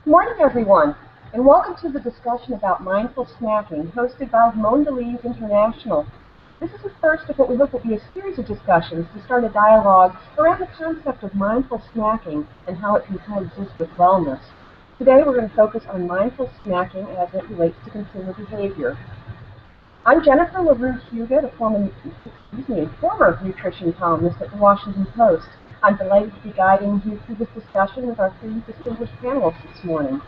Good morning, everyone, and welcome to the discussion about mindful snacking hosted by Mondelez International. This is the first of what we hope will be a series of discussions to start a dialogue around the concept of mindful snacking and how it can coexist with wellness. Today we're going to focus on mindful snacking as it relates to consumer behavior. I'm Jennifer LaRue Huget, a former nutrition columnist at the Washington Post. I'm delighted to be guiding you through this discussion with our three distinguished panelists this morning.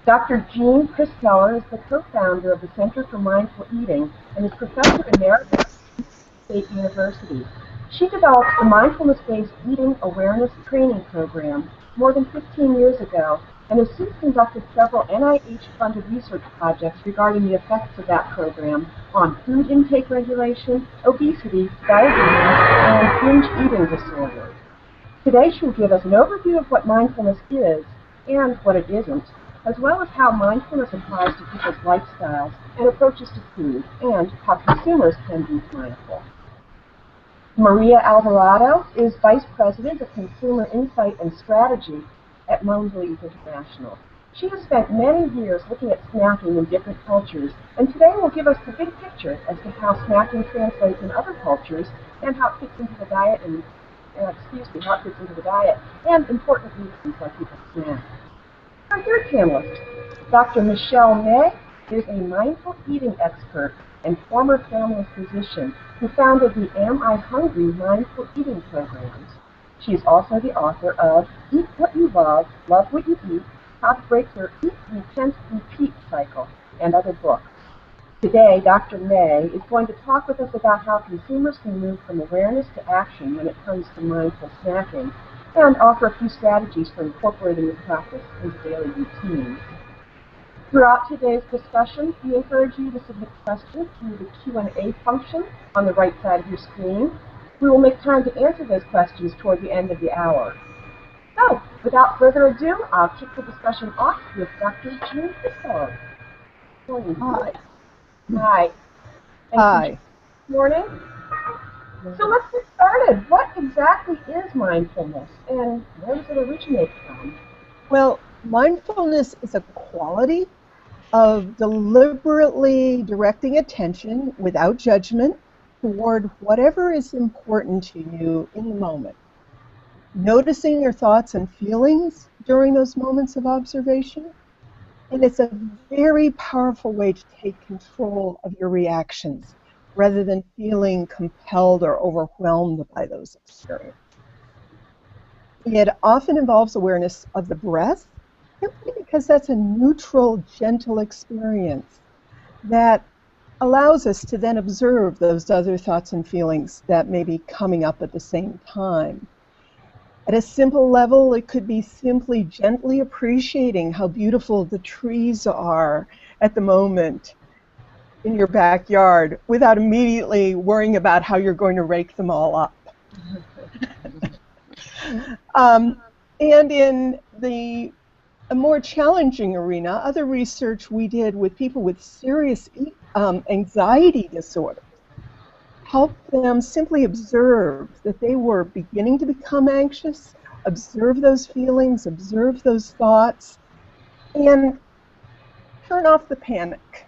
Dr. Jean Kristeller is the co-founder of the Center for Mindful Eating and is Professor Emeritus at State University. She developed the mindfulness-based eating awareness training program more than 15 years ago and has since conducted several NIH-funded research projects regarding the effects of that program on food intake regulation, obesity, diabetes, and binge eating disorders. Today she will give us an overview of what mindfulness is and what it isn't, as well as how mindfulness applies to people's lifestyles and approaches to food, and how consumers can be mindful. Maria Alvarado is Vice President of Consumer Insight and Strategy at Mondelez International. She has spent many years looking at snacking in different cultures, and today will give us the big picture as to how snacking translates in other cultures and how it fits into the diet and important reasons why people snack. Our third panelist, Dr. Michelle May, is a mindful eating expert and former family physician who founded the Am I Hungry mindful eating programs. She is also the author of Eat What You Love What You Eat, How to Break Your Eat, Repent, Repeat cycle, and other books. Today, Dr. May is going to talk with us about how consumers can move from awareness to action when it comes to mindful snacking, and offer a few strategies for incorporating the practice into daily routines. Throughout today's discussion, we encourage you to submit questions through the Q&A function on the right side of your screen. We will make time to answer those questions toward the end of the hour. So, without further ado, I'll kick the discussion off with Dr. Jean Kristeller. Hi. Hi. Hi. Good morning. So let's get started. What exactly is mindfulness, and where does it originate from? Well, mindfulness is a quality of deliberately directing attention without judgment toward whatever is important to you in the moment. Noticing your thoughts and feelings during those moments of observation. And it's a very powerful way to take control of your reactions rather than feeling compelled or overwhelmed by those experiences. It often involves awareness of the breath, simply because that's a neutral, gentle experience that allows us to then observe those other thoughts and feelings that may be coming up at the same time. At a simple level, it could be simply gently appreciating how beautiful the trees are at the moment in your backyard without immediately worrying about how you're going to rake them all up. And in a more challenging arena, other research we did with people with serious anxiety disorders helped them simply observe that they were beginning to become anxious, observe those feelings, observe those thoughts, and turn off the panic.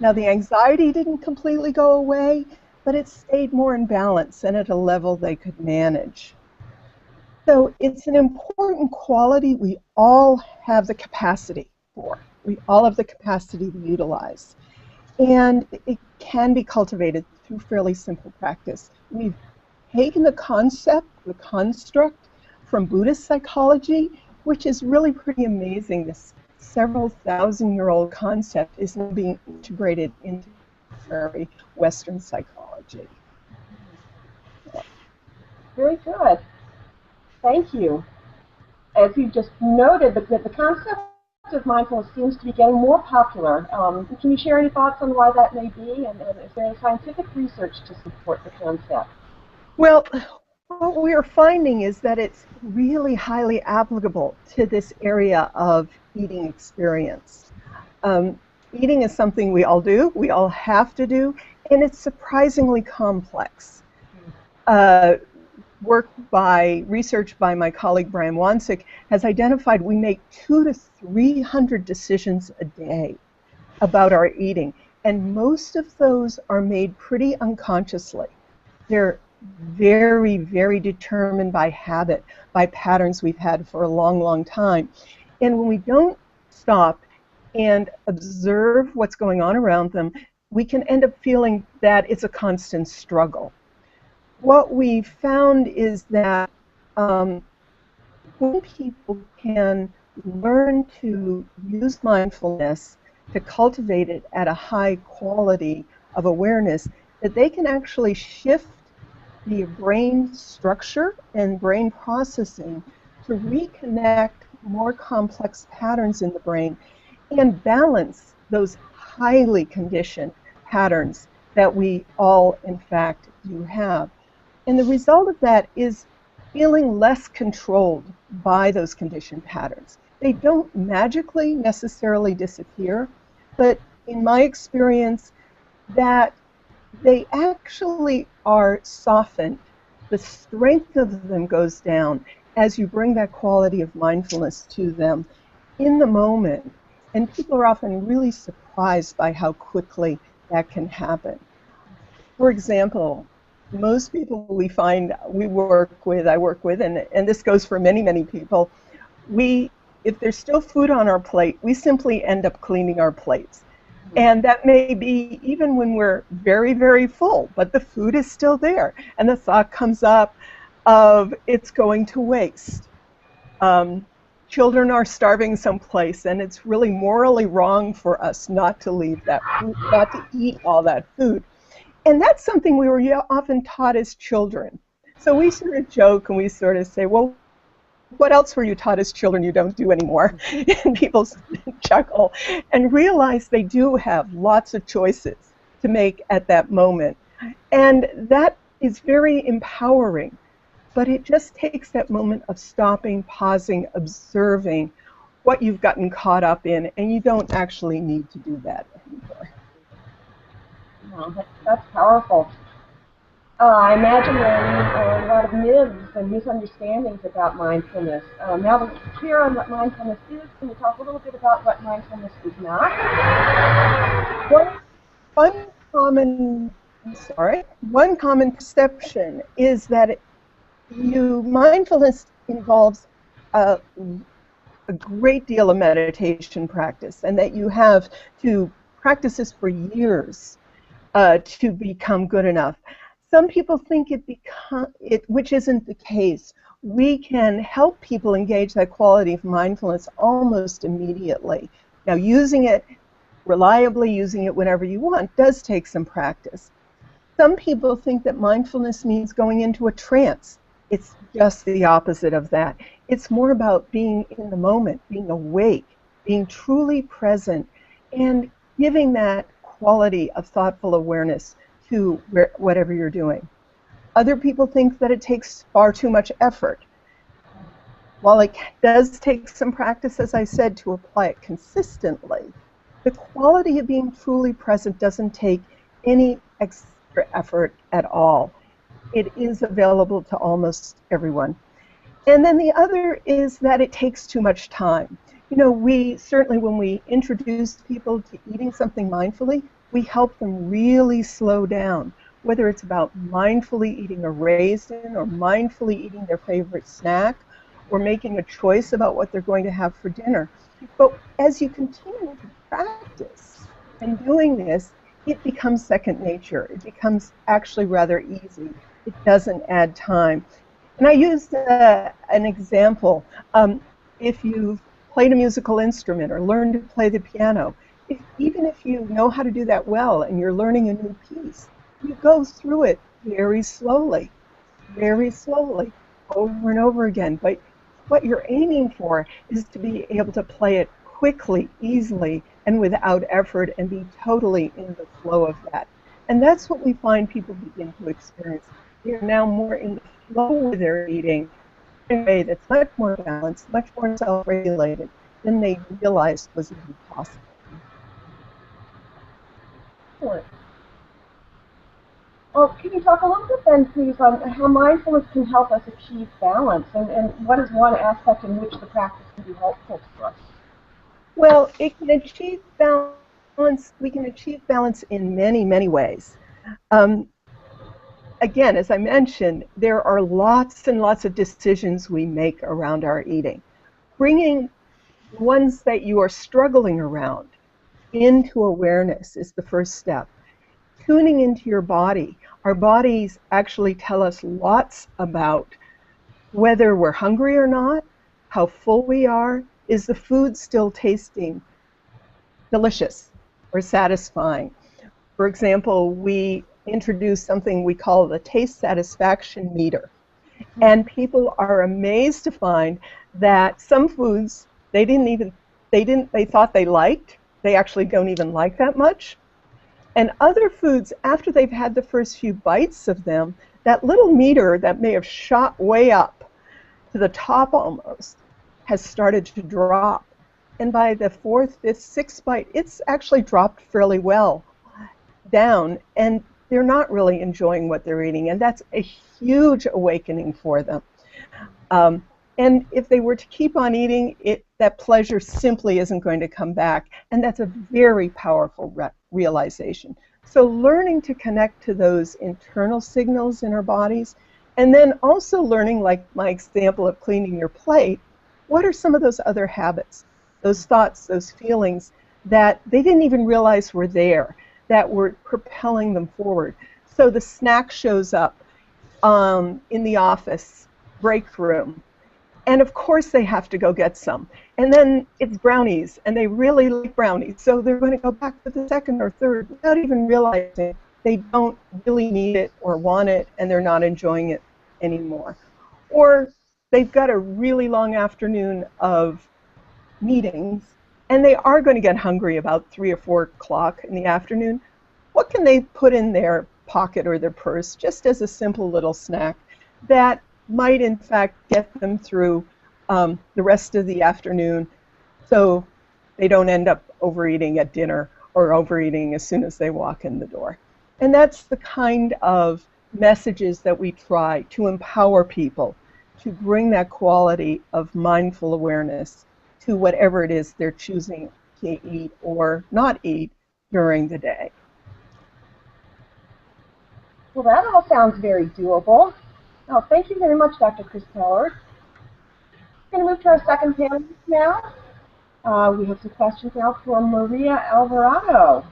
Now, the anxiety didn't completely go away, but it stayed more in balance and at a level they could manage. So it's an important quality we all have the capacity for. We all have the capacity to utilize. And it can be cultivated through fairly simple practice. We've taken the concept, the construct from Buddhist psychology, which is really pretty amazing. This several thousand-year-old concept is now being integrated into contemporary Western psychology. Very good. Thank you. As you just noted, the concept of mindfulness seems to be getting more popular. Can you share any thoughts on why that may be, and is there any scientific research to support the concept? Well, what we are finding is that it's really highly applicable to this area of eating experience. Eating is something we all do, we all have to do, and it's surprisingly complex. research by my colleague Brian Wansik has identified we make 200 to 300 decisions a day about our eating, and most of those are made pretty unconsciously. They're very, very determined by habit, by patterns we've had for a long, long time. And when we don't stop and observe what's going on around them, we can end up feeling that it's a constant struggle. What we found is that when people can learn to use mindfulness to cultivate it at a high quality of awareness, that they can actually shift the brain structure and brain processing to reconnect more complex patterns in the brain and balance those highly conditioned patterns that we all, in fact, do have. And the result of that is feeling less controlled by those conditioned patterns. They don't magically necessarily disappear, but in my experience, that they actually are softened. The strength of them goes down as you bring that quality of mindfulness to them in the moment. And people are often really surprised by how quickly that can happen. For example, most people I work with, and this goes for many, many people, if there's still food on our plate, we simply end up cleaning our plates. And that may be even when we're very, very full, but the food is still there. And the thought comes up of it's going to waste. Children are starving someplace, and it's really morally wrong for us not to leave that food, not to eat all that food. And that's something we were often taught as children. So we sort of joke and we sort of say, well, what else were you taught as children you don't do anymore? And people chuckle and realize they do have lots of choices to make at that moment. And that is very empowering. But it just takes that moment of stopping, pausing, observing what you've gotten caught up in, and you don't actually need to do that anymore. Wow, that's powerful. I imagine there are a lot of myths and misunderstandings about mindfulness. Now that we're clear on what mindfulness is, can you talk a little bit about what mindfulness is not? One common perception is that mindfulness involves a great deal of meditation practice, and that you have to practice this for years to become good enough. Some people think which isn't the case. We can help people engage that quality of mindfulness almost immediately. Now, using it reliably, using it whenever you want, does take some practice. Some people think that mindfulness means going into a trance. It's just the opposite of that. It's more about being in the moment, being awake, being truly present, and giving that quality of thoughtful awareness to whatever you're doing. Other people think that it takes far too much effort. While it does take some practice, as I said, to apply it consistently, the quality of being truly present doesn't take any extra effort at all. It is available to almost everyone. And then the other is that it takes too much time. You know, we certainly, when we introduce people to eating something mindfully, we help them really slow down, whether it's about mindfully eating a raisin or mindfully eating their favorite snack or making a choice about what they're going to have for dinner. But as you continue to practice and doing this, it becomes second nature. It becomes actually rather easy. It doesn't add time. And I use an example. If you've played a musical instrument or learned to play the piano, even if you know how to do that well and you're learning a new piece, you go through it very slowly, over and over again. But what you're aiming for is to be able to play it quickly, easily, and without effort, and be totally in the flow of that. And that's what we find people begin to experience. They're now more in the flow with their eating in a way that's much more balanced, much more self-regulated than they realized was even possible. Excellent. Well, can you talk a little bit then, please, on how mindfulness can help us achieve balance, and what is one aspect in which the practice can be helpful to us? Well, it can achieve balance. We can achieve balance in many, many ways. Um, Again, as I mentioned, there are lots and lots of decisions we make around our eating. Bringing ones that you are struggling around into awareness is the first step. Tuning into your body. Our bodies actually tell us lots about whether we're hungry or not, how full we are, is the food still tasting delicious or satisfying. For example, we introduced something we call the taste satisfaction meter. And people are amazed to find that some foods they thought they liked, they actually don't even like that much. And other foods, after they've had the first few bites of them, that little meter that may have shot way up to the top almost has started to drop. And by the fourth, fifth, sixth bite, it's actually dropped fairly well down, and they're not really enjoying what they're eating, and that's a huge awakening for them. And if they were to keep on eating, that pleasure simply isn't going to come back, and that's a very powerful realization. So learning to connect to those internal signals in our bodies, and then also learning, like my example of cleaning your plate, what are some of those other habits, those thoughts, those feelings that they didn't even realize were there, that were propelling them forward. So the snack shows up in the office break room, and of course they have to go get some. And then it's brownies, and they really like brownies, so they're going to go back for the second or third without even realizing they don't really need it or want it, and they're not enjoying it anymore. Or they've got a really long afternoon of meetings, and they are going to get hungry about 3 or 4 o'clock in the afternoon. What can they put in their pocket or their purse just as a simple little snack that might in fact get them through the rest of the afternoon, so they don't end up overeating at dinner or overeating as soon as they walk in the door? And that's the kind of messages that we try to empower people to bring that quality of mindful awareness to whatever it is they're choosing to eat or not eat during the day. Well, that all sounds very doable. Oh, thank you very much, Dr. Kristeller. We're going to move to our second panel now. We have some questions now from Maria Alvarado.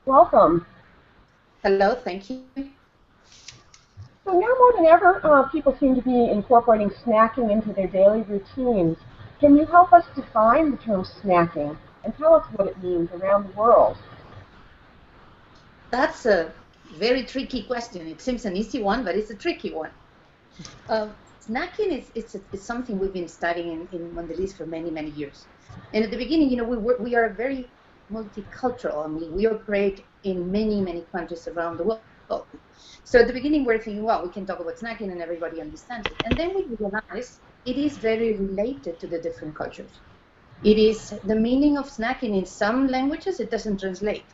Welcome. Hello, thank you. So now more than ever, people seem to be incorporating snacking into their daily routines. Can you help us define the term snacking and tell us what it means around the world? That's a very tricky question. It seems an easy one, but it's a tricky one. Snacking is something we've been studying in Mondelez for many, many years. And at the beginning, you know, we are very multicultural. I mean, we operate in many, many countries around the world. So at the beginning, we're thinking, well, we can talk about snacking and everybody understands it. And then we realize it is very related to the different cultures. It is the meaning of snacking in some languages, it doesn't translate.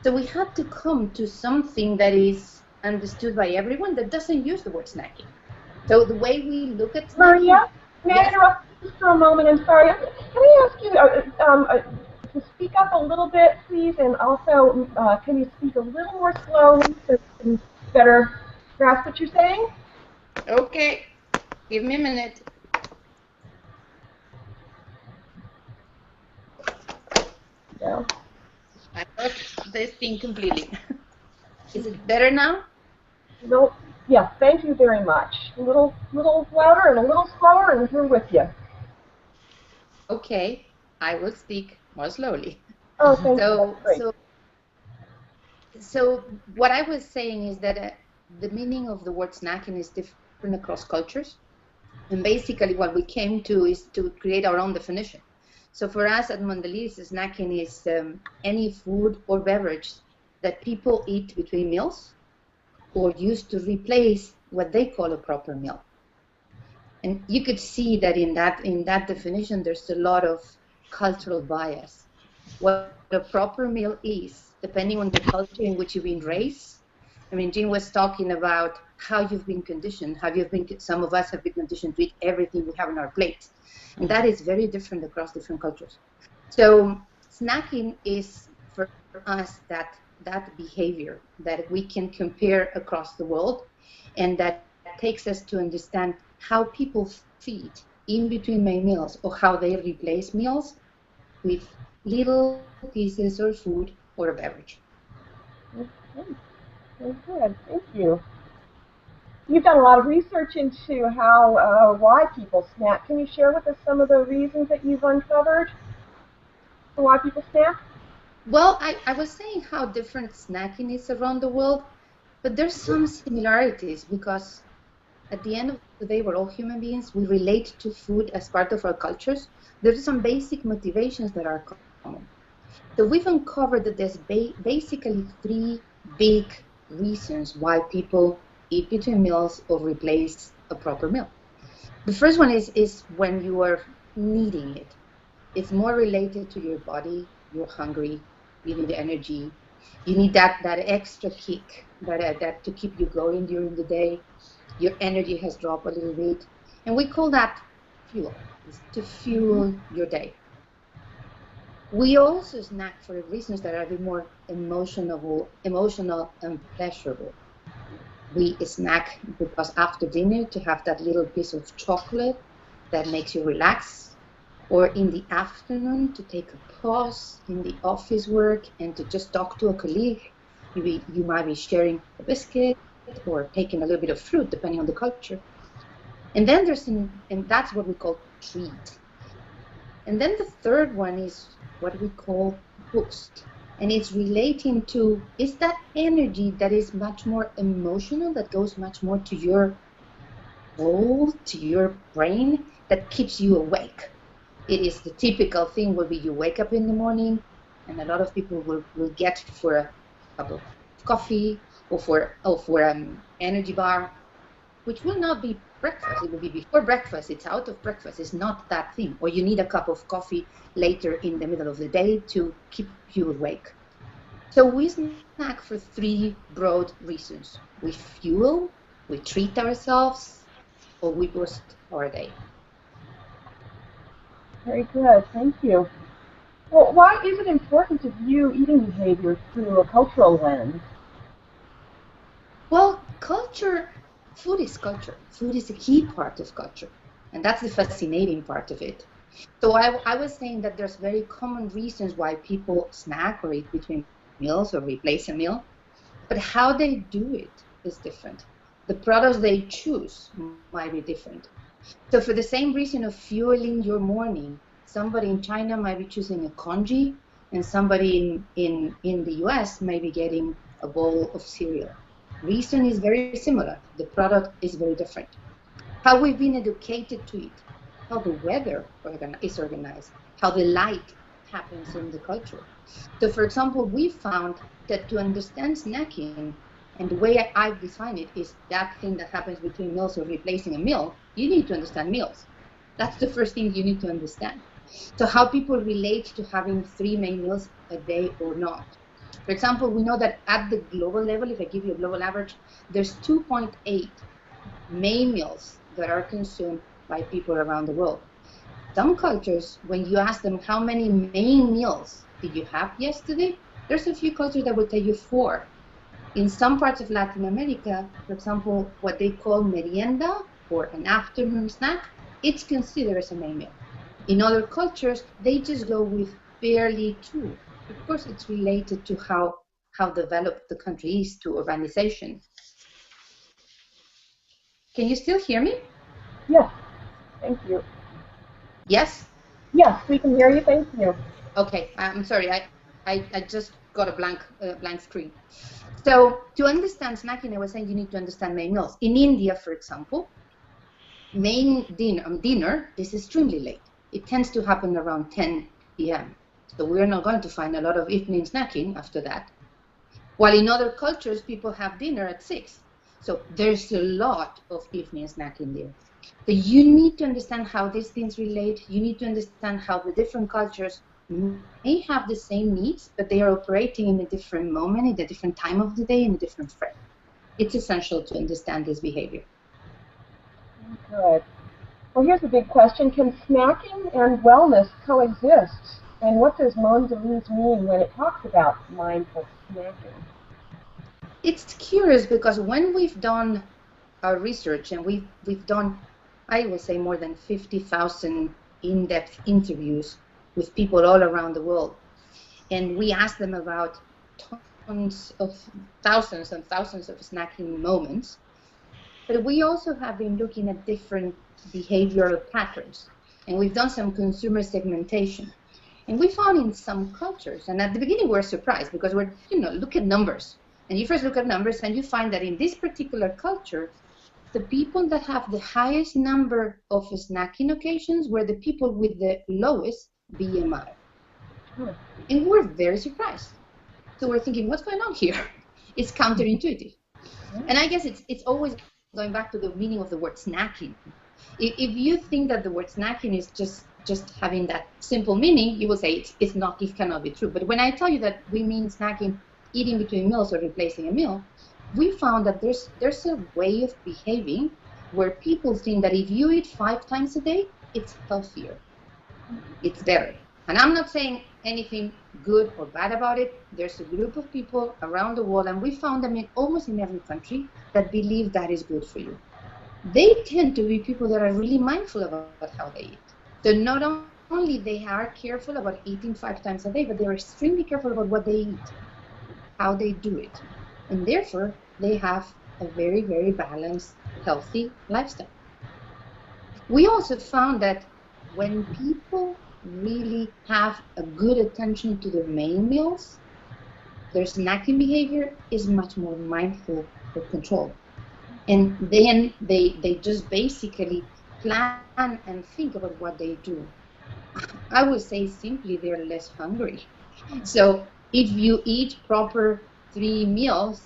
So we had to come to something that is understood by everyone that doesn't use the word snacking. So the way we look at snacking... Maria, may I interrupt just for a moment? I'm sorry. Can I ask you to speak up a little bit, please, and also can you speak a little more slowly so we can better grasp what you're saying? Okay. Give me a minute. Yeah. I lost this thing completely. Is it better now? No. Yeah, thank you very much. A little louder and a little slower, and we're with you. Okay, I will speak more slowly. Oh, thank you. That's great. So what I was saying is that the meaning of the word snacking is different across cultures. And basically what we came to is to create our own definition. So for us at Mondelez, snacking is any food or beverage that people eat between meals or use to replace what they call a proper meal. And you could see that in that definition, there's a lot of cultural bias. What a proper meal is, depending on the culture in which you've been raised, I mean, Jean was talking about how you've been conditioned. Some of us have been conditioned to eat everything we have on our plates. And that is very different across different cultures. So snacking is for us that behavior that we can compare across the world, and that takes us to understand how people feed in between main meals, or how they replace meals with little pieces of food or a beverage. Okay. Very good. Thank you. You've done a lot of research into why people snack. Can you share with us some of the reasons that you've uncovered for why people snack? Well, I was saying how different snacking is around the world, but there's some similarities, because at the end of the day, we're all human beings. We relate to food as part of our cultures. There's some basic motivations that are common. So we've uncovered that there's basically three big reasons why people eat between meals or replace a proper meal. The first one is when you are needing it. It's more related to your body. You're hungry. You need energy. You need that extra kick that to keep you going during the day. Your energy has dropped a little bit, and we call that fuel. It's to fuel your day. We also snack for reasons that are a bit more emotional and pleasurable. We snack because after dinner, to have that little piece of chocolate that makes you relax, or in the afternoon to take a pause in the office work and to just talk to a colleague. You might be sharing a biscuit or taking a little bit of fruit, depending on the culture. And then and that's what we call treat. And then the third one is what we call boost. And it's relating to, is that energy that is much more emotional, that goes much more to your soul, to your brain, that keeps you awake. It is the typical thing where you wake up in the morning, and a lot of people will get for a cup of coffee or for an energy bar, which will not be breakfast. It will be before breakfast. It's out of breakfast. It's not that thing. Or you need a cup of coffee later in the middle of the day to keep you awake. So we snack for three broad reasons. We fuel, we treat ourselves, or we boost our day. Very good. Thank you. Well, why is it important to view eating behavior through a cultural lens? Well, food is culture. Food is a key part of culture. And that's the fascinating part of it. So I was saying that there's very common reasons why people snack or eat between meals or replace a meal. But how they do it is different. The products they choose might be different. So for the same reason of fueling your morning, somebody in China might be choosing a congee, and somebody in the US may be getting a bowl of cereal. Reason is very similar. The product is very different. How we've been educated to eat, how the weather is organized, how the light happens in the culture. So for example, we found that to understand snacking, and the way I've defined it is that thing that happens between meals or replacing a meal, you need to understand meals. That's the first thing you need to understand. So how people relate to having 3 main meals a day or not. For example, we know that at the global level, if I give you a global average, there's 2.8 main meals that are consumed by people around the world. Some cultures, when you ask them how many main meals did you have yesterday, there's a few cultures that will tell you 4. In some parts of Latin America, for example, what they call merienda, or an afternoon snack, it's considered as a main meal. In other cultures, they just go with barely 2. Of course, it's related to how developed the country is, to urbanization. Can you still hear me? Yes. Thank you. Yes? Yes, we can hear you. Thank you. Okay, I'm sorry. I just got a blank screen. So to understand snacking, I was saying you need to understand main meals. In India, for example, main dinner is extremely late. It tends to happen around 10 p.m. So we're not going to find a lot of evening snacking after that. While in other cultures, people have dinner at 6. So there's a lot of evening snacking there. So you need to understand how these things relate. You need to understand how the different cultures may have the same needs, but they are operating in a different moment, in a different time of the day, in a different frame. it's essential to understand this behavior. Good. Well, here's the big question. Can snacking and wellness coexist? And what does Mondelez mean when it talks about mindful snacking? It's curious because when we've done our research, and we've done, I will say, more than 50,000 in-depth interviews with people all around the world, and we asked them about thousands and thousands of snacking moments, but we also have been looking at different behavioral patterns, and we've done some consumer segmentation. And we found in some cultures, and at the beginning we're surprised because we're, look at numbers. And you first look at numbers and you find that in this particular culture, the people that have the highest number of snacking occasions were the people with the lowest BMI. And we're very surprised. So we're thinking, what's going on here? It's counterintuitive. And I guess it's always going back to the meaning of the word snacking. If you think that the word snacking is just having that simple meaning, you will say it cannot be true. But when I tell you that we mean snacking, eating between meals or replacing a meal, we found that there's a way of behaving where people think that if you eat 5 times a day, it's healthier, it's better. And I'm not saying anything good or bad about it. There's a group of people around the world, and we found them almost in every country, that believe that is good for you. They tend to be people that are really mindful about how they eat. So not only they are careful about eating 5 times a day, but they're extremely careful about what they eat, how they do it. And therefore, they have a very, very balanced, healthy lifestyle. We also found that when people really have a good attention to their main meals, their snacking behavior is much more mindful or controlled. And then they just basically plan and think about what they do. I would say simply they're less hungry. So if you eat proper 3 meals,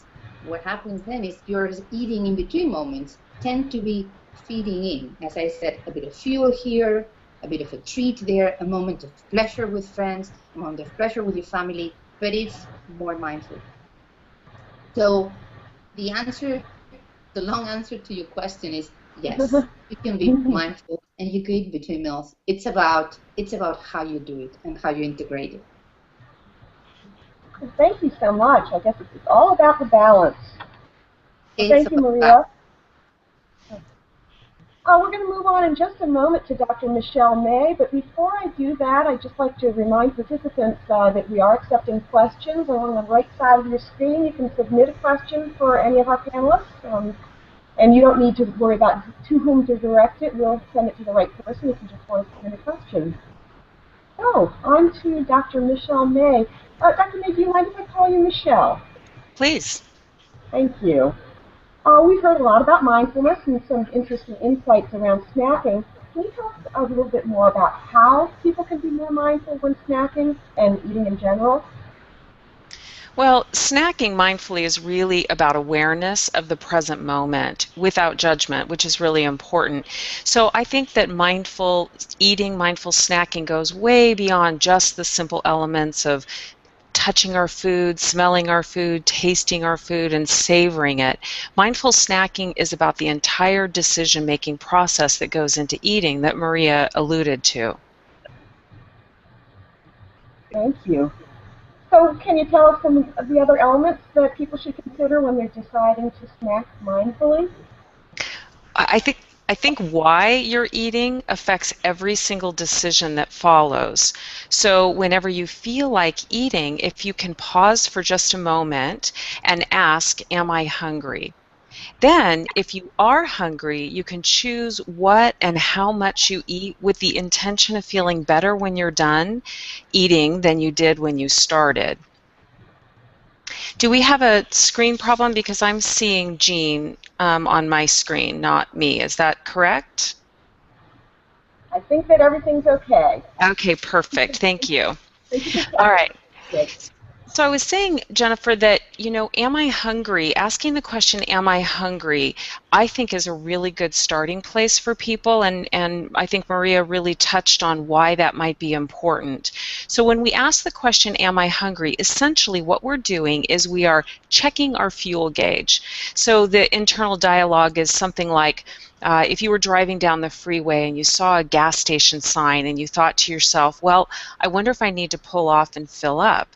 what happens then is your eating in between moments tend to be feeding in, as I said, a bit of fuel here, a bit of a treat there, a moment of pleasure with friends, a moment of pleasure with your family, but it's more mindful. So the long answer to your question is yes, you can be mindful and you can eat between meals. It's about how you do it and how you integrate it. Thank you so much. I guess it's all about the balance. Well, thank you, Maria. We're going to move on in just a moment to Dr. Michelle May, but before I do that, I'd just like to remind participants that we are accepting questions. On the right side of your screen, you can submit a question for any of our panelists, and you don't need to worry about to whom to direct it. We'll send it to the right person if you just want to submit a question. So, on to Dr. Michelle May. Dr. May, do you mind if I call you Michelle? Please. Thank you. We've heard a lot about mindfulness and some interesting insights around snacking. Can you tell us a little bit more about how people can be more mindful when snacking and eating in general? Well, snacking mindfully is really about awareness of the present moment without judgment, which is really important. So I think that mindful eating, mindful snacking goes way beyond just the simple elements of touching our food, smelling our food, tasting our food, and savoring it. Mindful snacking is about the entire decision-making process that goes into eating that Maria alluded to. Thank you. So can you tell us some of the other elements that people should consider when they're deciding to snack mindfully? I think why you're eating affects every single decision that follows. So whenever you feel like eating, if you can pause for just a moment and ask, am I hungry? Then, if you are hungry, you can choose what and how much you eat with the intention of feeling better when you're done eating than you did when you started. Do we have a screen problem? Because I'm seeing Jean on my screen, not me. Is that correct? I think that everything's okay. Okay, perfect. Thank you. All right. So I was saying, Jennifer, that, am I hungry? Asking the question, am I hungry, I think is a really good starting place for people. And I think Maria really touched on why that might be important. So when we ask the question, am I hungry, essentially what we're doing is we are checking our fuel gauge. So the internal dialogue is something like, if you were driving down the freeway and you saw a gas station sign and you thought to yourself, well, I wonder if I need to pull off and fill up.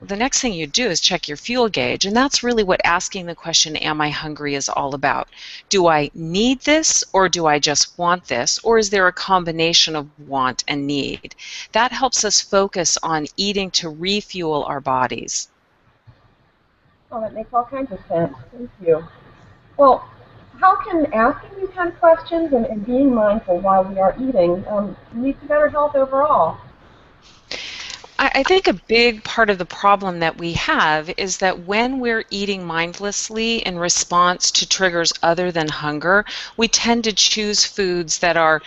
The next thing you do is check your fuel gauge, and that's really what asking the question, am I hungry, is all about. Do I need this, or do I just want this, or is there a combination of want and need? That helps us focus on eating to refuel our bodies. Oh, that makes all kinds of sense. Thank you. Well, how can asking these kind of questions and being mindful while we are eating lead to better health overall? I think a big part of the problem that we have is that when we're eating mindlessly in response to triggers other than hunger, we tend to choose foods that are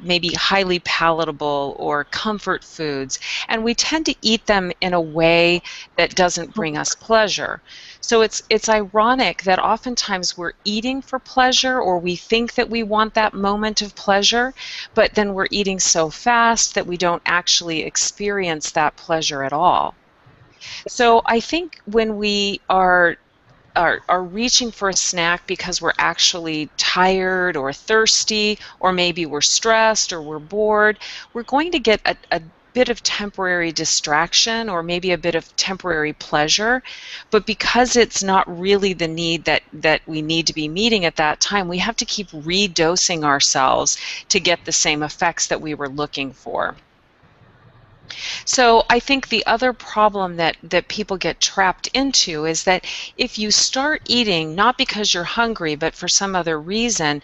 maybe highly palatable or comfort foods, and we tend to eat them in a way that doesn't bring us pleasure. So it's ironic that oftentimes we're eating for pleasure, or we think that we want that moment of pleasure, but then we're eating so fast that we don't actually experience that pleasure at all. So I think when we are reaching for a snack because we're actually tired or thirsty, or maybe we're stressed or we're bored, we're going to get a bit of temporary distraction or maybe a bit of temporary pleasure, but because it's not really the need that we need to be meeting at that time, we have to keep redosing ourselves to get the same effects that we were looking for. So I think the other problem that people get trapped into is that if you start eating not because you're hungry but for some other reason,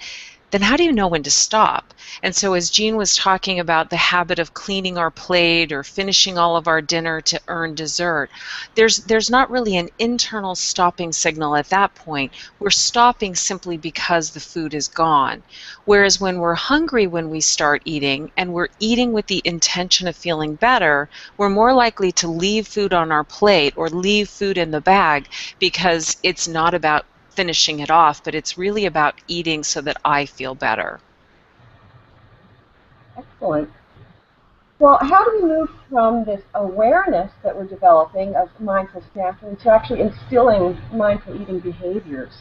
then how do you know when to stop? And so as Jean was talking about the habit of cleaning our plate or finishing all of our dinner to earn dessert, there's not really an internal stopping signal at that point. We're stopping simply because the food is gone. Whereas when we're hungry when we start eating, and we're eating with the intention of feeling better, we're more likely to leave food on our plate or leave food in the bag because it's not about finishing it off, but it's really about eating so that I feel better. Excellent. Well, how do we move from this awareness that we're developing of mindful snacking to actually instilling mindful eating behaviors?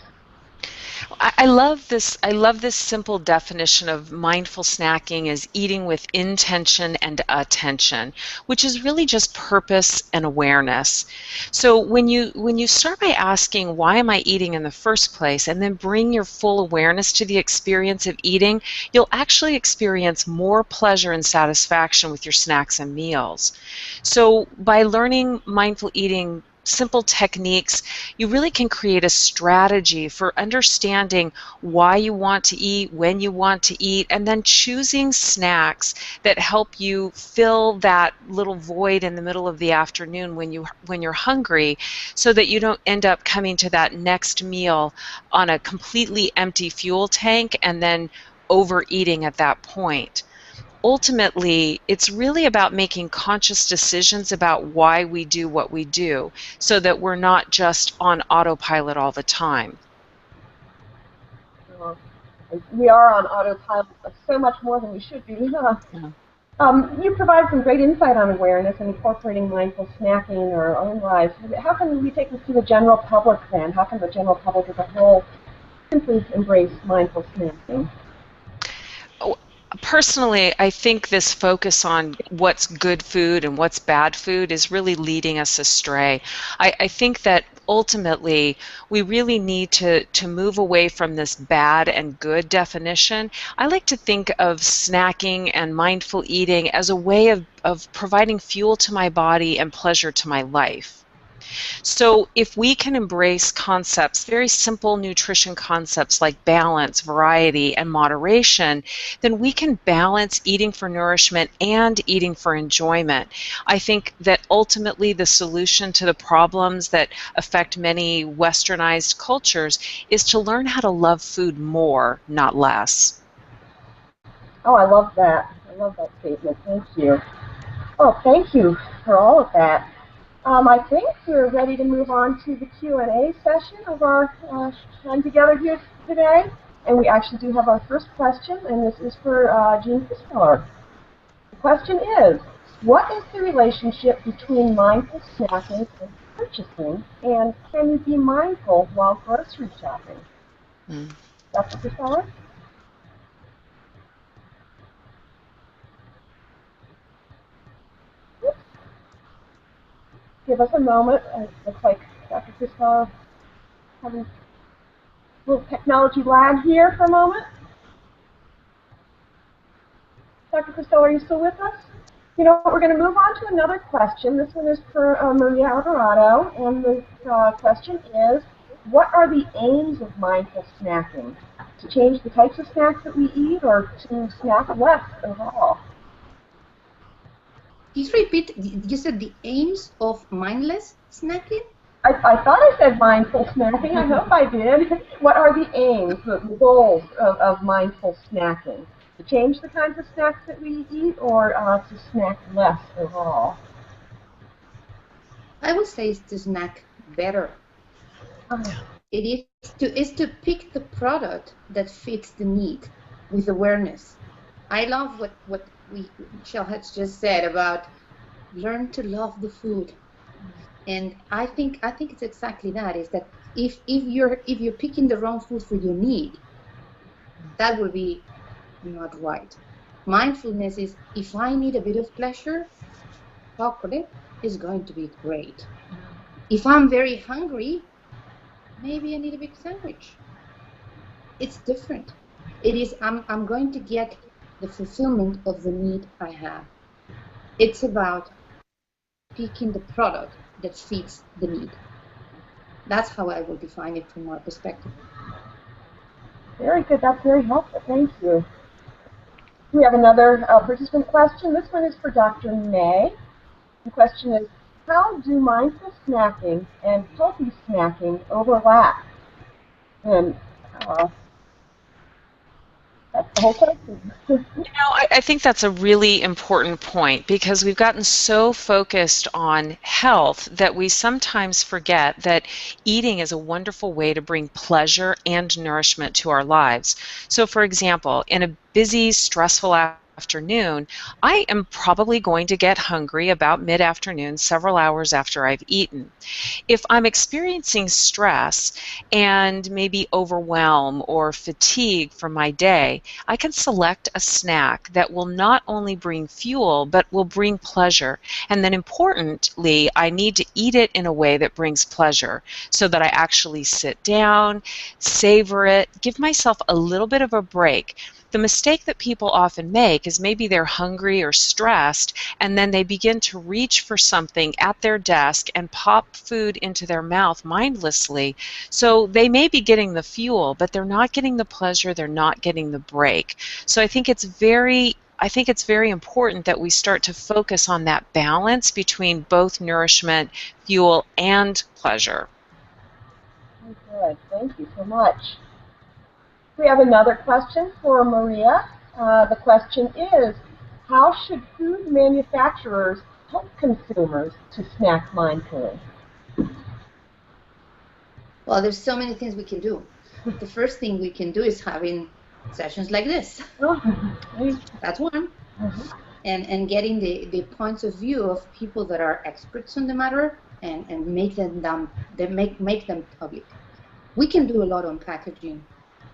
I love this. I love this simple definition of mindful snacking as eating with intention and attention, which is really just purpose and awareness. So when you start by asking, why am I eating in the first place, and then bring your full awareness to the experience of eating, you'll actually experience more pleasure and satisfaction with your snacks and meals. So by learning mindful eating simple techniques, you really can create a strategy for understanding why you want to eat, when you want to eat, and then choosing snacks that help you fill that little void in the middle of the afternoon when you're hungry, so that you don't end up coming to that next meal on a completely empty fuel tank and then overeating at that point. Ultimately, it's really about making conscious decisions about why we do what we do, so that we're not just on autopilot all the time. We are on autopilot so much more than we should be. Huh? Yeah. You provide some great insight on awareness and incorporating mindful snacking in our own lives. How can we take this to the general public then? How can the general public as a whole simply embrace mindful snacking? Personally, I think this focus on what's good food and what's bad food is really leading us astray. I think that ultimately we really need to move away from this bad and good definition. I like to think of snacking and mindful eating as a way of providing fuel to my body and pleasure to my life. So if we can embrace concepts, very simple nutrition concepts like balance, variety, and moderation, then we can balance eating for nourishment and eating for enjoyment. I think that ultimately the solution to the problems that affect many westernized cultures is to learn how to love food more, not less. Oh, I love that. I love that statement. Thank you. Oh, thank you for all of that. I think we're ready to move on to the Q&A session of our time together here today. And we actually do have our first question, and this is for Jean Kristeller. The question is, what is the relationship between mindful snacking and purchasing, and can you be mindful while grocery shopping? Dr. Kristeller? Give us a moment. It looks like Dr. Kristeller having a little technology lag here for a moment. Dr. Kristeller, are you still with us? You know, we're going to move on to another question. This one is for Maria Alvarado, and the question is, what are the aims of mindful snacking? To change the types of snacks that we eat, or to snack less overall? Please repeat, you said the aims of mindless snacking? I thought I said mindful snacking. I hope I did. What are the aims, the goals of mindful snacking? To change the kinds of snacks that we eat, or to snack less overall? I would say it's to snack better. It is to pick the product that fits the need with awareness. I love what Michelle has just said about learn to love the food. And I think it's exactly that, is that if you're picking the wrong food for your need, that will be not right. Mindfulness is, if I need a bit of pleasure, chocolate is going to be great. If I'm very hungry, maybe I need a big sandwich. It's different. It is, I'm going to get the fulfillment of the need I have. It's about picking the product that fits the need. That's how I will define it from our perspective. Very good. That's very helpful. Thank you. We have another participant question. This one is for Dr. May. The question is, how do mindful snacking and healthy snacking overlap? And that's the whole question. You know, I think that's a really important point, because we've gotten so focused on health that we sometimes forget that eating is a wonderful way to bring pleasure and nourishment to our lives. So, for example, in a busy, stressful afternoon, I am probably going to get hungry about mid-afternoon, several hours after I've eaten. If I'm experiencing stress and maybe overwhelm or fatigue from my day, I can select a snack that will not only bring fuel, but will bring pleasure. And then importantly, I need to eat it in a way that brings pleasure, so that I actually sit down, savor it, give myself a little bit of a break. The mistake that people often make is maybe they're hungry or stressed, and then they begin to reach for something at their desk and pop food into their mouth mindlessly. So they may be getting the fuel, but they're not getting the pleasure, they're not getting the break. So I think it's very important that we start to focus on that balance between both nourishment, fuel, and pleasure. Good. Thank you so much. We have another question for Maria. The question is, how should food manufacturers help consumers to snack mindfully? Well, there's so many things we can do. The first thing we can do is having sessions like this. That's one. And getting the points of view of people that are experts on the matter and make them public. We can do a lot on packaging.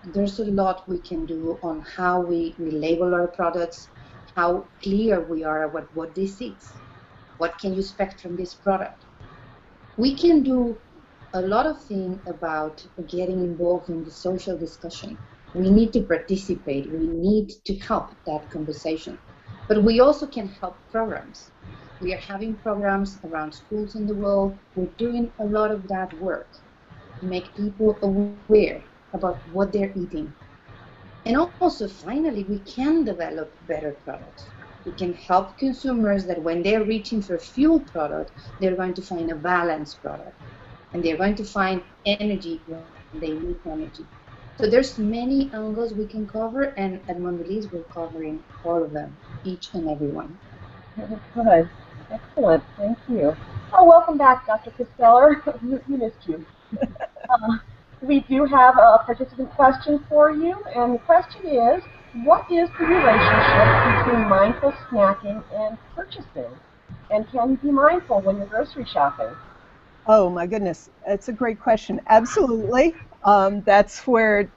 There's a lot we can do on how we label our products, how clear we are about what this is. What can you expect from this product? We can do a lot of things about getting involved in the social discussion. We need to participate. We need to help that conversation. But we also can help programs. We are having programs around schools in the world. We're doing a lot of that work to make people aware about what they're eating. And also, finally, we can develop better products. We can help consumers that when they're reaching for a fuel product, they're going to find a balanced product. And they're going to find energy when they need energy. So there's many angles we can cover, and at Mondelez we're covering all of them, each and every one. Good. Excellent. Thank you. Oh, welcome back, Dr. Kristeller. We missed you. We do have a participant question for you, and the question is, what is the relationship between mindful snacking and purchasing? And can you be mindful when you're grocery shopping? Oh, my goodness. That's a great question. Absolutely. That's where it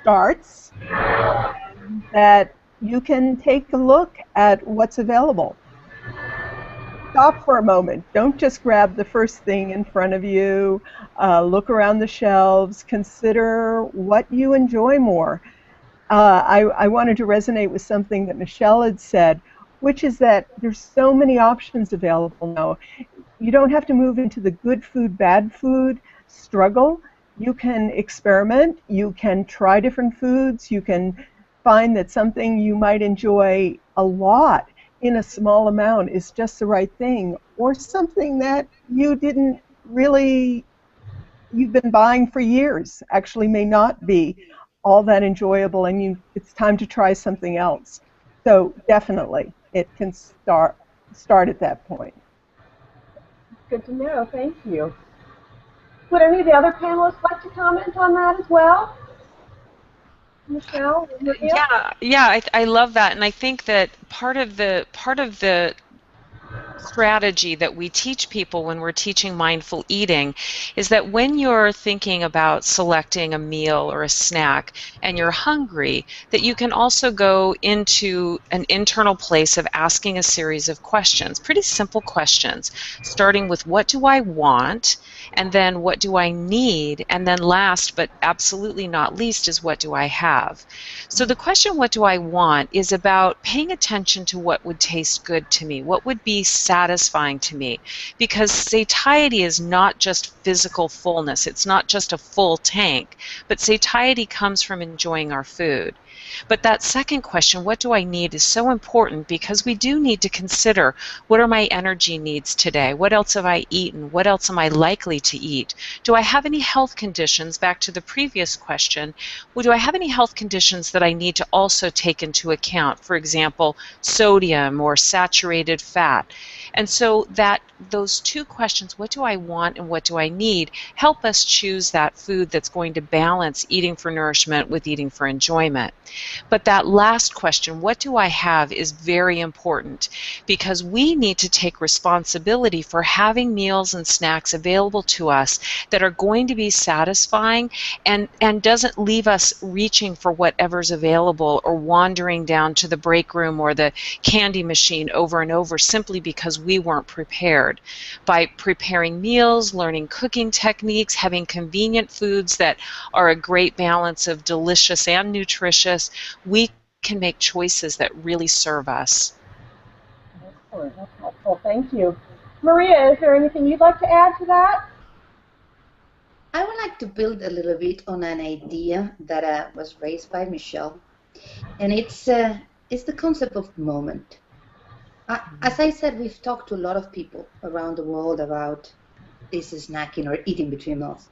starts, that you can take a look at what's available. Stop for a moment. Don't just grab the first thing in front of you. Look around the shelves. Consider what you enjoy more. I wanted to resonate with something that Michelle had said, which is that there's so many options available now. You don't have to move into the good food, bad food struggle. You can experiment. You can try different foods. You can find that something you might enjoy a lot in a small amount is just the right thing, or something that you didn't really, you've been buying for years, actually may not be all that enjoyable, and it's time to try something else. So definitely, it can start at that point. Good to know. Thank you. Would any of the other panelists like to comment on that as well? Michelle? Maria? Yeah, I love that, and I think that part of the strategy that we teach people when we're teaching mindful eating is that when you're thinking about selecting a meal or a snack and you're hungry, that you can also go into an internal place of asking a series of questions, pretty simple questions, starting with what do I want, and then what do I need, and then last but absolutely not least is what do I have. So the question, what do I want, is about paying attention to what would taste good to me, what would be satisfying to me, because satiety is not just physical fullness, it's not just a full tank, but satiety comes from enjoying our food. But that second question, what do I need, is so important because we do need to consider what are my energy needs today, what else have I eaten, what else am I likely to eat, do I have any health conditions, back to the previous question, well, do I have any health conditions that I need to also take into account, for example, sodium or saturated fat. And so that those two questions, what do I want and what do I need, help us choose that food that's going to balance eating for nourishment with eating for enjoyment. But that last question, what do I have, is very important because we need to take responsibility for having meals and snacks available to us that are going to be satisfying and doesn't leave us reaching for whatever's available or wandering down to the break room or the candy machine over and over simply because we weren't prepared. By preparing meals, learning cooking techniques, having convenient foods that are a great balance of delicious and nutritious, we can make choices that really serve us. Excellent. That's helpful. Thank you. Maria, is there anything you'd like to add to that? I would like to build a little bit on an idea that was raised by Michelle, and it's the concept of moment. As I said, we've talked to a lot of people around the world about this snacking or eating between meals.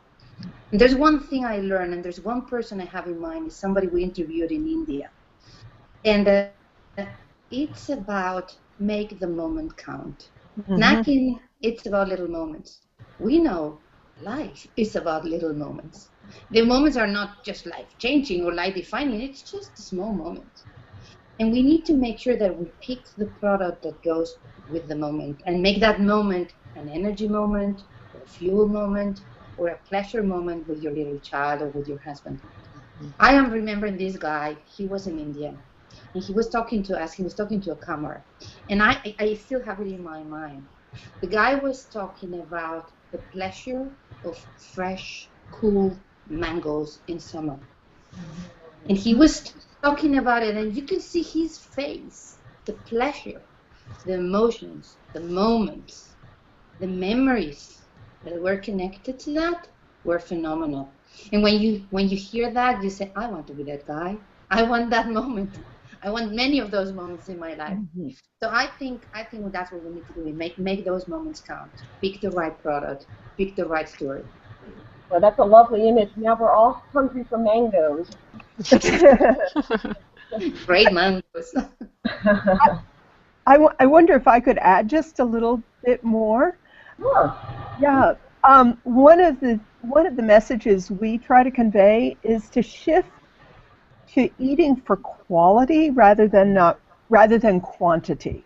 And there's one thing I learned, and there's one person I have in mind, is somebody we interviewed in India. And it's about make the moment count. Snacking, it's about little moments. We know life is about little moments. The moments are not just life-changing or life-defining, it's just a small moment. And we need to make sure that we pick the product that goes with the moment and make that moment an energy moment, or a fuel moment, or a pleasure moment with your little child or with your husband. I am remembering this guy, he was in India, and he was talking to us, he was talking to a camera, and I still have it in my mind. The guy was talking about the pleasure of fresh, cool mangoes in summer. And he was talking about it, and you can see his face, the pleasure, the emotions, the moments, the memories that were connected to that were phenomenal. And when you hear that, you say, I want to be that guy. I want that moment. I want many of those moments in my life. So I think that's what we need to do. Make those moments count. Pick the right product. Pick the right story. Well, that's a lovely image. Now we're all hungry for mangoes. Great mangoes. I wonder if I could add just a little bit more. Sure. Yeah. One of the messages we try to convey is to shift to eating for quality rather than quantity.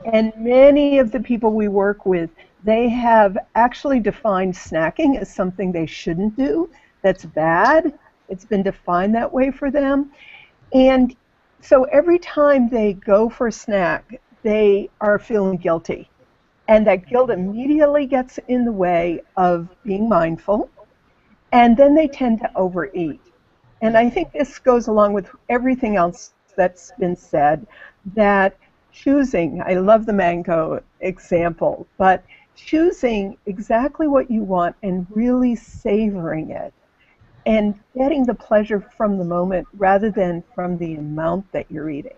And many of the people we work with, they have actually defined snacking as something they shouldn't do. That's bad. It's been defined that way for them. And so every time they go for a snack, they are feeling guilty. And that guilt immediately gets in the way of being mindful. And then they tend to overeat. And I think this goes along with everything else that's been said, that choosing, I love the mango example, but choosing exactly what you want and really savoring it and getting the pleasure from the moment rather than from the amount that you're eating.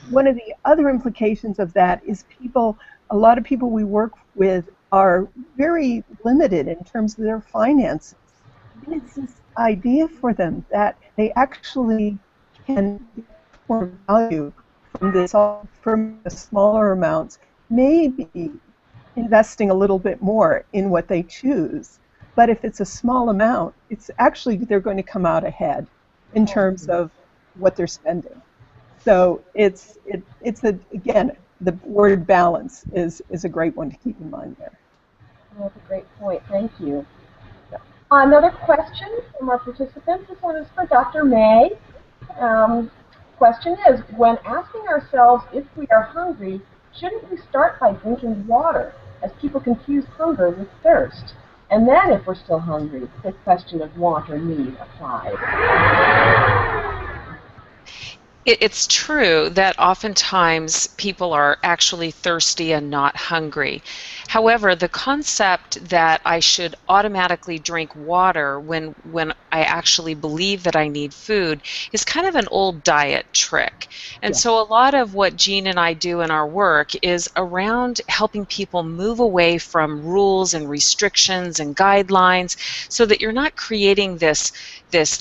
One of the other implications of that is a lot of people we work with are very limited in terms of their finances. And it's this idea for them that they actually can get more value from the smaller amounts, maybe investing a little bit more in what they choose. But if it's a small amount, it's actually they're going to come out ahead in terms of what they're spending. So again, the word balance is a great one to keep in mind there. That's a great point. Thank you. Another question from our participants. This one is for Dr. May. Question is, when asking ourselves if we are hungry, shouldn't we start by drinking water, as people confuse hunger with thirst? And then, if we're still hungry, the question of want or need applies. It's true that oftentimes people are actually thirsty and not hungry. However, the concept that I should automatically drink water when I actually believe that I need food is kind of an old diet trick. And so a lot of what Jean and I do in our work is around helping people move away from rules and restrictions and guidelines so that you're not creating this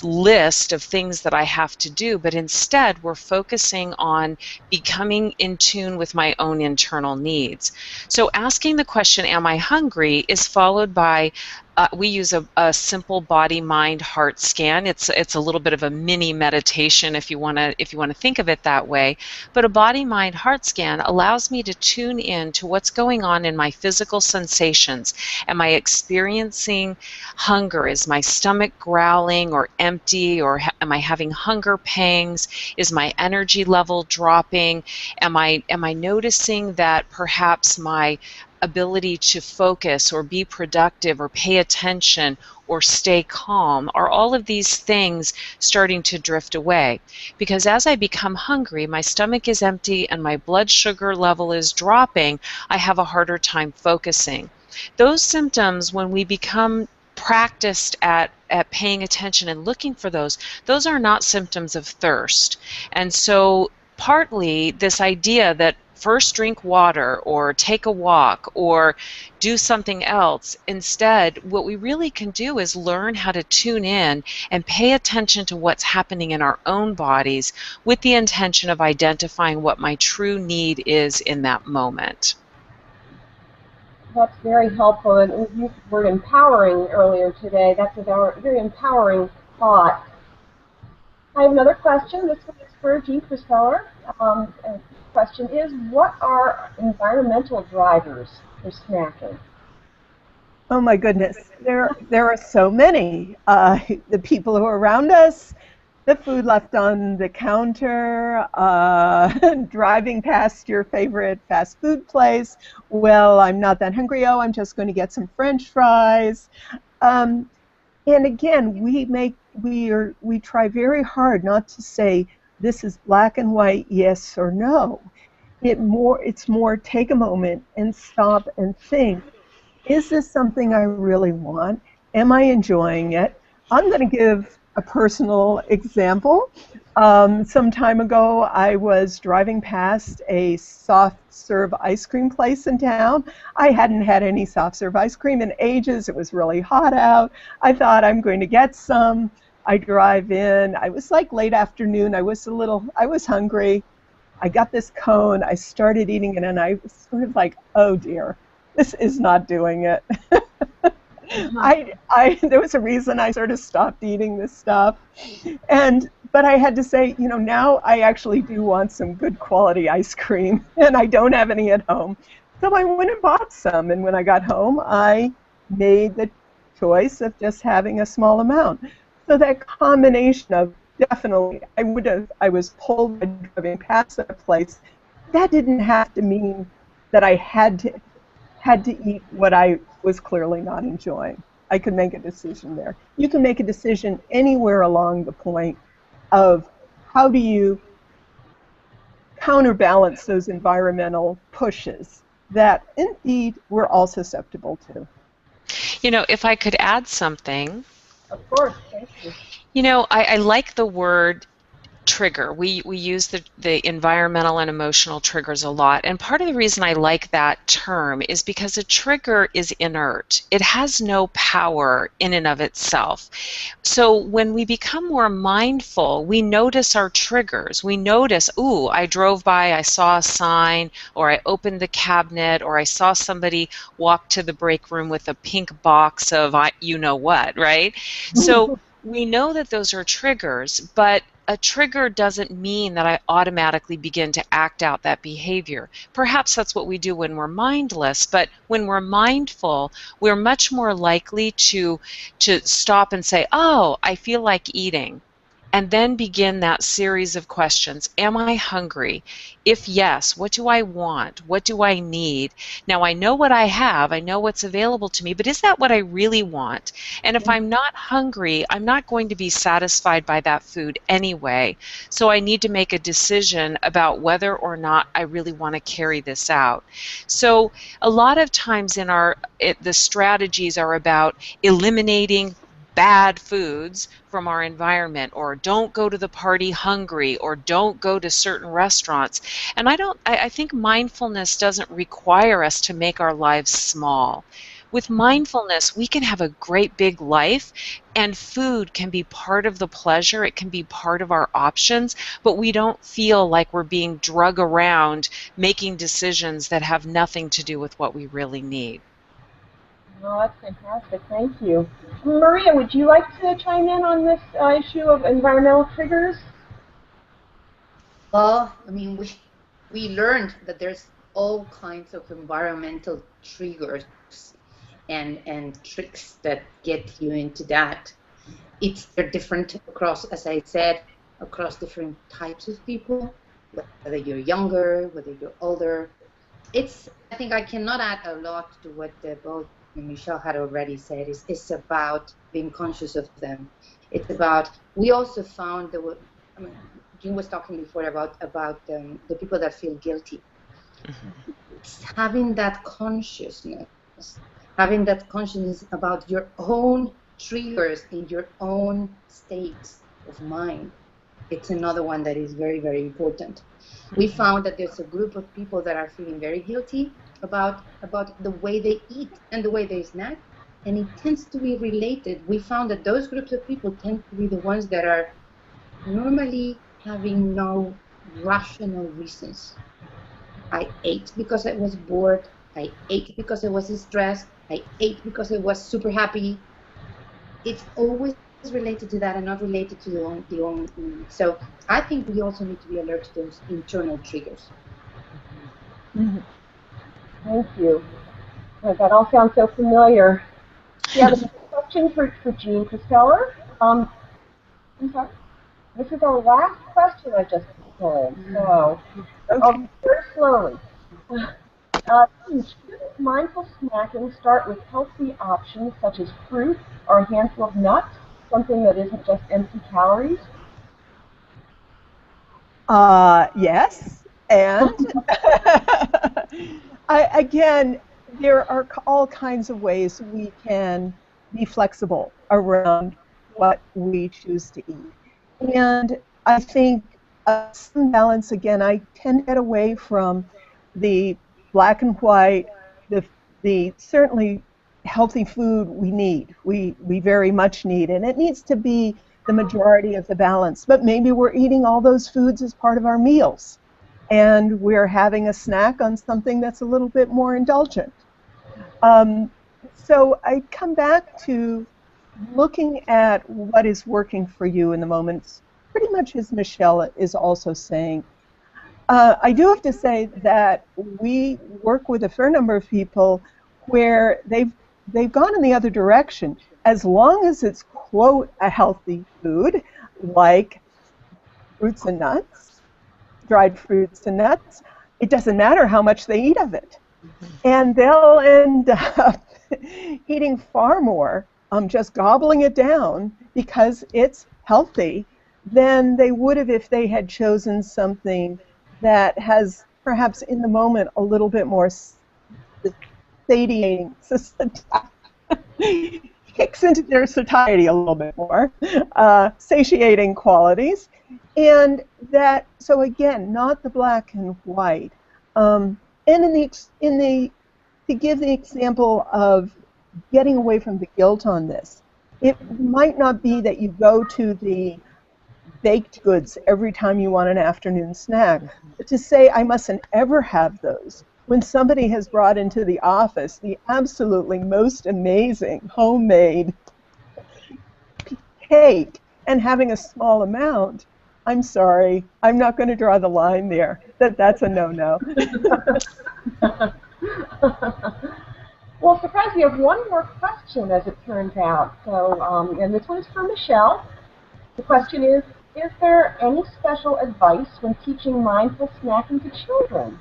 list of things that I have to do, but instead we're focusing on becoming in tune with my own internal needs. So asking the question, am I hungry, is followed by we use a simple body, mind, heart scan. It's a little bit of a mini meditation if you want to think of it that way. But a body, mind, heart scan allows me to tune in to what's going on in my physical sensations. Am I experiencing hunger? Is my stomach growling or empty, or am I having hunger pangs? Is my energy level dropping? Am I noticing that perhaps my ability to focus or be productive or pay attention or stay calm, are all of these things starting to drift away? Because as I become hungry, my stomach is empty and my blood sugar level is dropping, I have a harder time focusing. Those symptoms, when we become practiced at paying attention and looking for those are not symptoms of thirst. And so partly this idea that first drink water or take a walk or do something else. Instead, what we really can do is learn how to tune in and pay attention to what's happening in our own bodies with the intention of identifying what my true need is in that moment. That's very helpful, and we used the word empowering earlier today. That's a very empowering thought. I have another question. This one is for Jean Kristeller. The question is, what are environmental drivers for snacking? Oh my goodness, there are so many. The people who are around us, the food left on the counter, driving past your favorite fast food place. Well, I'm not that hungry. Oh, I'm just going to get some French fries. And again, we try very hard not to say this is black and white, yes or no. It's more take a moment and stop and think, is this something I really want? Am I enjoying it? I'm going to give a personal example. Some time ago, I was driving past a soft serve ice cream place in town. I hadn't had any soft serve ice cream in ages. It was really hot out. I thought I'm going to get some. I drive in. I was like late afternoon. I was hungry. I got this cone, I started eating it, and I was sort of like, oh dear, this is not doing it. There was a reason I sort of stopped eating this stuff. But I had to say, now I actually do want some good quality ice cream, and I don't have any at home. So I went and bought some, and when I got home, I made the choice of just having a small amount. So that combination of definitely, I was pulled by driving past that place. That didn't have to mean that I had to eat what I was clearly not enjoying. I could make a decision there. You can make a decision anywhere along the point of how do you counterbalance those environmental pushes that indeed we're all susceptible to. If I could add something. Of course, thank you. I like the word trigger. We use the environmental and emotional triggers a lot, and part of the reason I like that term is because a trigger is inert. It has no power in and of itself. So when we become more mindful, we notice our triggers. We notice, ooh, I drove by, I saw a sign, or I opened the cabinet, or I saw somebody walk to the break room with a pink box of you know what, right? So we know that those are triggers, but a trigger doesn't mean that I automatically begin to act out that behavior. Perhaps that's what we do when we're mindless, but when we're mindful, we're much more likely to stop and say, oh, I feel like eating. And then begin that series of questions. Am I hungry? If yes, what do I want? What do I need? Now, I know what I have. I know what's available to me, but is that what I really want? And if I'm not hungry, I'm not going to be satisfied by that food anyway. So I need to make a decision about whether or not I really want to carry this out. So a lot of times the strategies are about eliminating bad foods from our environment, or don't go to the party hungry, or don't go to certain restaurants. And I think mindfulness doesn't require us to make our lives small. With mindfulness, we can have a great big life, and food can be part of the pleasure, it can be part of our options, but we don't feel like we're being drug around making decisions that have nothing to do with what we really need. Oh, that's fantastic. Thank you. Maria, would you like to chime in on this issue of environmental triggers? Well, we learned that there's all kinds of environmental triggers and tricks that get you into that. They're different across, as I said, across different types of people, whether you're younger, whether you're older. I think I cannot add a lot to what both Michelle had already said. It's about being conscious of them. It's about, we also found Jim was talking before about the people that feel guilty. It's having that consciousness about your own triggers in your own states of mind. It's another one that is very, very important. We found that there's a group of people that are feeling very guilty about the way they eat and the way they snack, and it tends to be related. We found that those groups of people tend to be the ones that are normally having no rational reasons. I ate because I was bored. I ate because I was stressed. I ate because I was super happy. It's always related to that and not related to the own. So I think we also need to be alert to those internal triggers. Mm-hmm. Thank you. Oh, that all sounds so familiar. Yeah, this is a question for Jean Kristeller. I'm sorry. This is our last question I just pulled, so I'll very slowly. Should mindful snacking start with healthy options such as fruit or a handful of nuts, something that isn't just empty calories? Yes, and again, there are all kinds of ways we can be flexible around what we choose to eat. And I think some balance, again, I tend to get away from the black and white, the certainly healthy food we need, we very much need, and it needs to be the majority of the balance. But maybe we're eating all those foods as part of our meals. and we're having a snack on something that's a little bit more indulgent. So I come back to looking at what is working for you in the moments, pretty much as Michelle is also saying. I do have to say that we work with a fair number of people where they've gone in the other direction. As long as it's, quote, a healthy food, like fruits and nuts, dried fruits and nuts, it doesn't matter how much they eat of it. And they'll end up eating far more, just gobbling it down because it's healthy, than they would have if they had chosen something that has perhaps in the moment a little bit more satiating, kicks into their satiety a little bit more, satiating qualities. And that, so again, not the black and white. And to give the example of getting away from the guilt on this, it might not be that you go to the baked goods every time you want an afternoon snack, but to say, I mustn't ever have those. When somebody has brought into the office the absolutely most amazing homemade cake and having a small amount, I'm sorry, I'm not going to draw the line there. That's a no-no. Well, surprise, we have one more question, as it turns out. So, and this one is from Michelle. The question is there any special advice when teaching mindful snacking to children?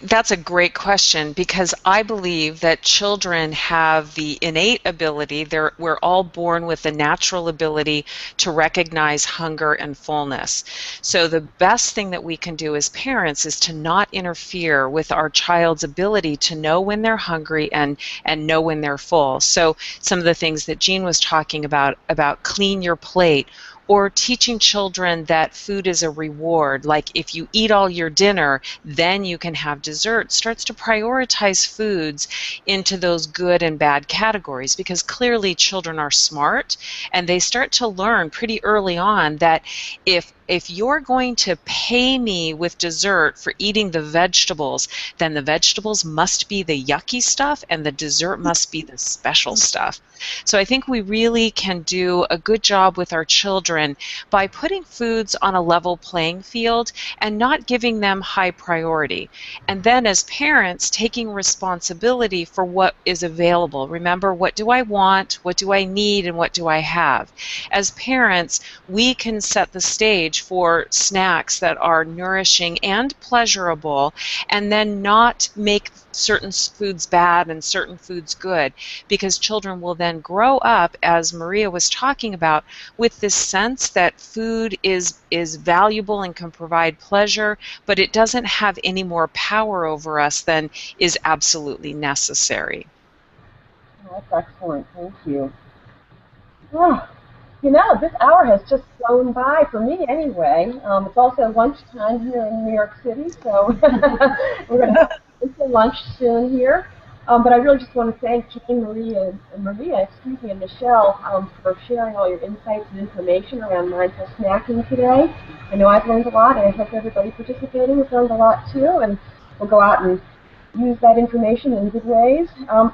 That's a great question, because I believe that children have the innate ability, we're all born with the natural ability to recognize hunger and fullness. So the best thing that we can do as parents is to not interfere with our child's ability to know when they're hungry and know when they're full. So some of the things that Jean was talking about clean your plate, or teaching children that food is a reward, like if you eat all your dinner, then you can have dessert, starts to prioritize foods into those good and bad categories, because clearly children are smart and they start to learn pretty early on that if you're going to pay me with dessert for eating the vegetables, then the vegetables must be the yucky stuff and the dessert must be the special stuff. So I think we really can do a good job with our children by putting foods on a level playing field and not giving them high priority. And then as parents, taking responsibility for what is available. Remember, what do I want, what do I need, and what do I have? As parents, we can set the stage for snacks that are nourishing and pleasurable, and then not make certain foods bad and certain foods good, because children will then grow up, as Maria was talking about, with this sense that food is valuable and can provide pleasure, but it doesn't have any more power over us than is absolutely necessary. That's excellent. Thank you. Oh, you know, this hour has just flown by, for me anyway. It's also lunchtime here in New York City, so we're going to have lunch soon here. But I really just want to thank Jean, Maria, and Michelle for sharing all your insights and information around mindful snacking today. I know I've learned a lot, and I hope everybody participating has learned a lot too, and we'll go out and use that information in good ways.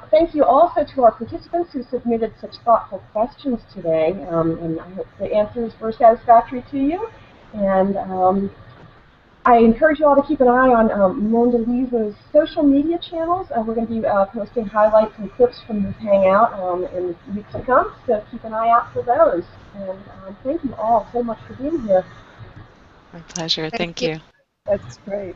Thank you also to our participants who submitted such thoughtful questions today, and I hope the answers were satisfactory to you. And I encourage you all to keep an eye on Mondelez's social media channels. We're going to be posting highlights and clips from this Hangout in the weeks to come, so keep an eye out for those. And thank you all so much for being here. My pleasure. Thank you. That's great.